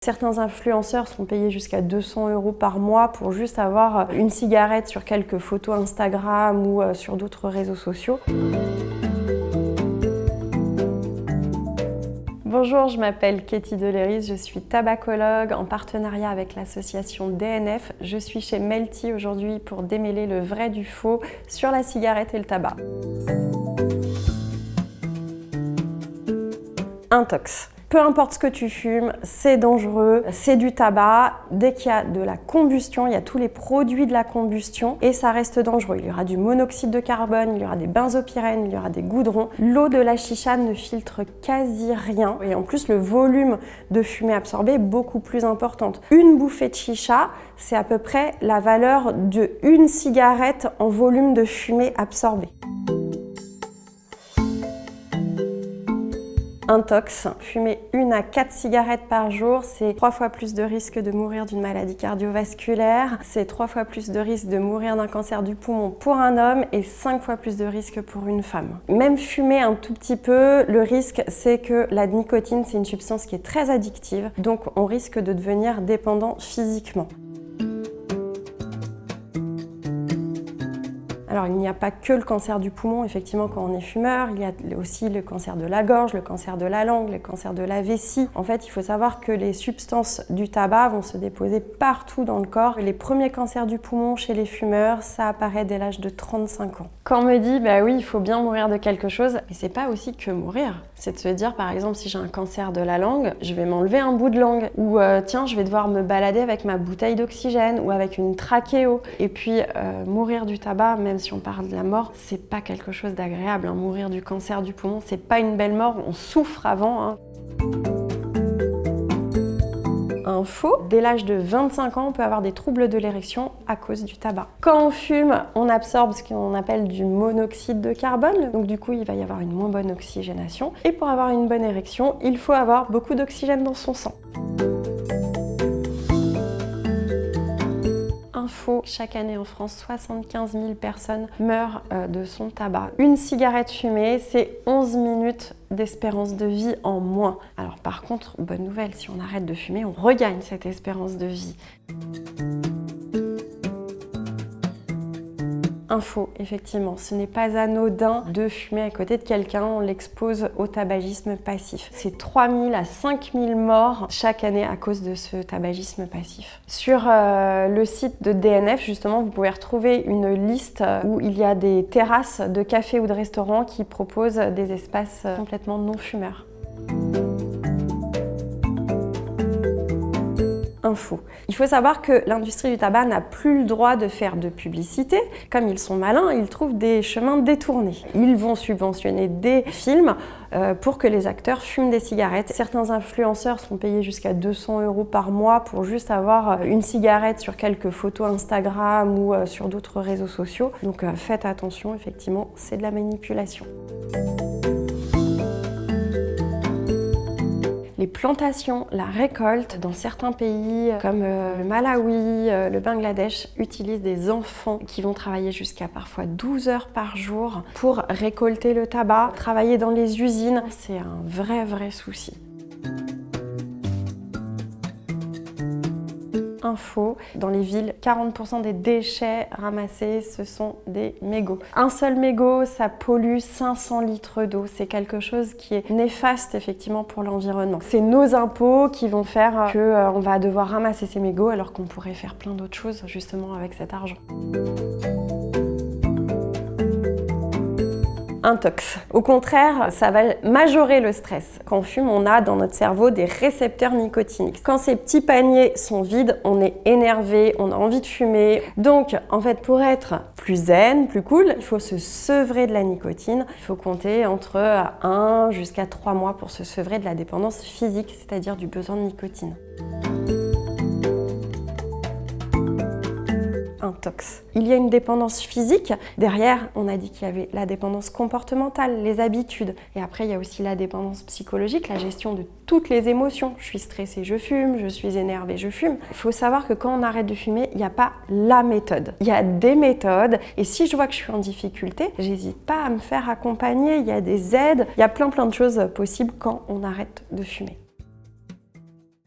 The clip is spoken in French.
Certains influenceurs sont payés jusqu'à 200 € par mois pour juste avoir une cigarette sur quelques photos Instagram ou sur d'autres réseaux sociaux. Bonjour, je m'appelle Katie Deléris, je suis tabacologue en partenariat avec l'association DNF. Je suis chez Melty aujourd'hui pour démêler le vrai du faux sur la cigarette et le tabac. Intox. Peu importe ce que tu fumes, c'est dangereux, c'est du tabac. Dès qu'il y a de la combustion, il y a tous les produits de la combustion et ça reste dangereux. Il y aura du monoxyde de carbone, il y aura des benzopyrènes, il y aura des goudrons. L'eau de la chicha ne filtre quasi rien et en plus le volume de fumée absorbée est beaucoup plus importante. Une bouffée de chicha, c'est à peu près la valeur d'une cigarette en volume de fumée absorbée. Intox. Fumer 1 à 4 cigarettes par jour, c'est 3 fois plus de risque de mourir d'une maladie cardiovasculaire, c'est 3 fois plus de risque de mourir d'un cancer du poumon pour un homme et 5 fois plus de risque pour une femme. Même fumer un tout petit peu, le risque c'est que la nicotine c'est une substance qui est très addictive, donc on risque de devenir dépendant physiquement. Alors il n'y a pas que le cancer du poumon, effectivement quand on est fumeur, il y a aussi le cancer de la gorge, le cancer de la langue, le cancer de la vessie. En fait, il faut savoir que les substances du tabac vont se déposer partout dans le corps. Les premiers cancers du poumon chez les fumeurs, ça apparaît dès l'âge de 35 ans. Quand on me dit, bah oui, il faut bien mourir de quelque chose, mais c'est pas aussi que mourir. C'est de se dire, par exemple, si j'ai un cancer de la langue, je vais m'enlever un bout de langue. Ou tiens, je vais devoir me balader avec ma bouteille d'oxygène ou avec une trachéo. Et puis, mourir du tabac, même si on parle de la mort, c'est pas quelque chose d'agréable. Hein. Mourir du cancer du poumon, c'est pas une belle mort, on souffre avant. Hein. Info, dès l'âge de 25 ans, on peut avoir des troubles de l'érection à cause du tabac. Quand on fume, on absorbe ce qu'on appelle du monoxyde de carbone, donc du coup il va y avoir une moins bonne oxygénation. Et pour avoir une bonne érection, il faut avoir beaucoup d'oxygène dans son sang. Info, chaque année en France, 75 000 personnes meurent de son tabac. Une cigarette fumée, c'est 11 minutes d'espérance de vie en moins. Alors par contre, bonne nouvelle, si on arrête de fumer, on regagne cette espérance de vie. Info, effectivement, ce n'est pas anodin de fumer à côté de quelqu'un, on l'expose au tabagisme passif. C'est 3 000 à 5 000 morts chaque année à cause de ce tabagisme passif. Sur le site de DNF, justement, vous pouvez retrouver une liste où il y a des terrasses de cafés ou de restaurants qui proposent des espaces complètement non fumeurs. Info. Il faut savoir que l'industrie du tabac n'a plus le droit de faire de publicité. Comme ils sont malins, ils trouvent des chemins détournés. Ils vont subventionner des films pour que les acteurs fument des cigarettes. Certains influenceurs sont payés jusqu'à 200 € par mois pour juste avoir une cigarette sur quelques photos Instagram ou sur d'autres réseaux sociaux. Donc faites attention, effectivement, c'est de la manipulation. Les plantations, la récolte dans certains pays comme le Malawi, le Bangladesh utilisent des enfants qui vont travailler jusqu'à parfois 12 heures par jour pour récolter le tabac. Travailler dans les usines, c'est un vrai souci. Info, dans les villes, 40% des déchets ramassés, ce sont des mégots. Un seul mégot, ça pollue 500 litres d'eau. C'est quelque chose qui est néfaste effectivement pour l'environnement. C'est nos impôts qui vont faire qu'on va devoir ramasser ces mégots alors qu'on pourrait faire plein d'autres choses justement avec cet argent. Intox. Au contraire, ça va majorer le stress. Quand on fume, on a dans notre cerveau des récepteurs nicotiniques. Quand ces petits paniers sont vides, on est énervé, on a envie de fumer. Donc, en fait, pour être plus zen, plus cool, il faut se sevrer de la nicotine. Il faut compter entre 1 jusqu'à 3 mois pour se sevrer de la dépendance physique, c'est-à-dire du besoin de nicotine. Intox. Il y a une dépendance physique. Derrière, on a dit qu'il y avait la dépendance comportementale, les habitudes. Et après, il y a aussi la dépendance psychologique, la gestion de toutes les émotions. Je suis stressée, je fume. Je suis énervée, je fume. Il faut savoir que quand on arrête de fumer, il n'y a pas la méthode. Il y a des méthodes. Et si je vois que je suis en difficulté, j'hésite pas à me faire accompagner. Il y a des aides. Il y a plein de choses possibles quand on arrête de fumer.